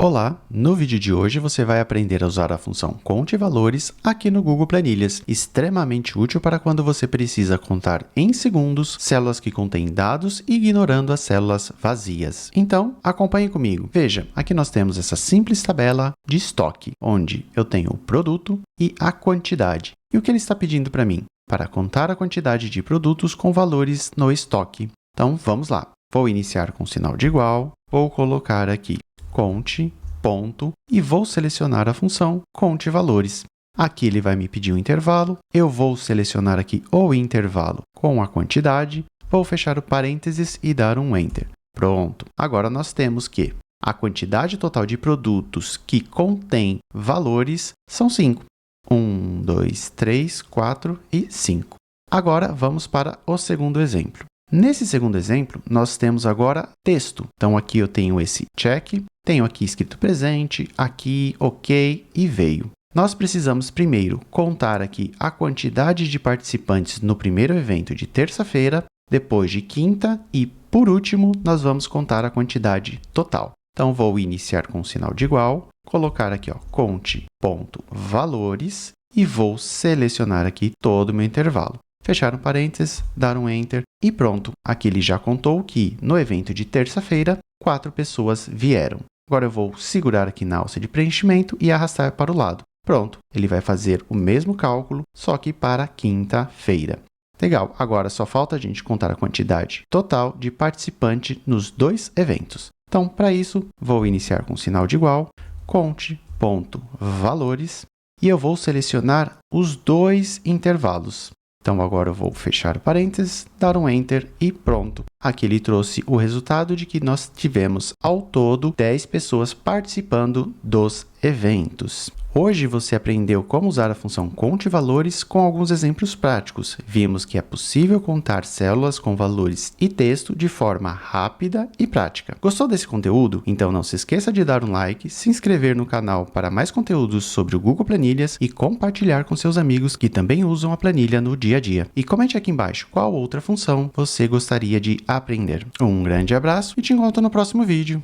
Olá! No vídeo de hoje você vai aprender a usar a função Conte Valores aqui no Google Planilhas, extremamente útil para quando você precisa contar em segundos células que contêm dados, ignorando as células vazias. Então, acompanhe comigo. Veja, aqui nós temos essa simples tabela de estoque, onde eu tenho o produto e a quantidade. E o que ele está pedindo para mim? Para contar a quantidade de produtos com valores no estoque. Então, vamos lá. Vou iniciar com sinal de igual, vou colocar aqui conte, ponto, e vou selecionar a função conte valores. Aqui ele vai me pedir um intervalo, eu vou selecionar aqui o intervalo com a quantidade, vou fechar o parênteses e dar um Enter. Pronto! Agora nós temos que a quantidade total de produtos que contém valores são 5. 1, 2, 3, 4 e 5. Agora vamos para o segundo exemplo. Nesse segundo exemplo, nós temos agora texto. Então, aqui eu tenho esse check, tenho aqui escrito presente, aqui, ok e veio. Nós precisamos primeiro contar aqui a quantidade de participantes no primeiro evento de terça-feira, depois de quinta e, por último, nós vamos contar a quantidade total. Então, vou iniciar com o sinal de igual, colocar aqui, conte.valores e vou selecionar aqui todo o meu intervalo. Fechar um parênteses, dar um Enter e pronto. Aqui ele já contou que no evento de terça-feira, 4 pessoas vieram. Agora eu vou segurar aqui na alça de preenchimento e arrastar para o lado. Pronto, ele vai fazer o mesmo cálculo, só que para quinta-feira. Legal, agora só falta a gente contar a quantidade total de participante nos dois eventos. Então, para isso, vou iniciar com sinal de igual, conte.valores e eu vou selecionar os dois intervalos. Então, agora eu vou fechar parênteses, dar um Enter e pronto. Aqui ele trouxe o resultado de que nós tivemos, ao todo, 10 pessoas participando dos eventos. Hoje você aprendeu como usar a função Conte Valores com alguns exemplos práticos. Vimos que é possível contar células com valores e texto de forma rápida e prática. Gostou desse conteúdo? Então não se esqueça de dar um like, se inscrever no canal para mais conteúdos sobre o Google Planilhas e compartilhar com seus amigos que também usam a planilha no dia a dia. E comente aqui embaixo qual outra função você gostaria de aprender. Um grande abraço e te encontro no próximo vídeo.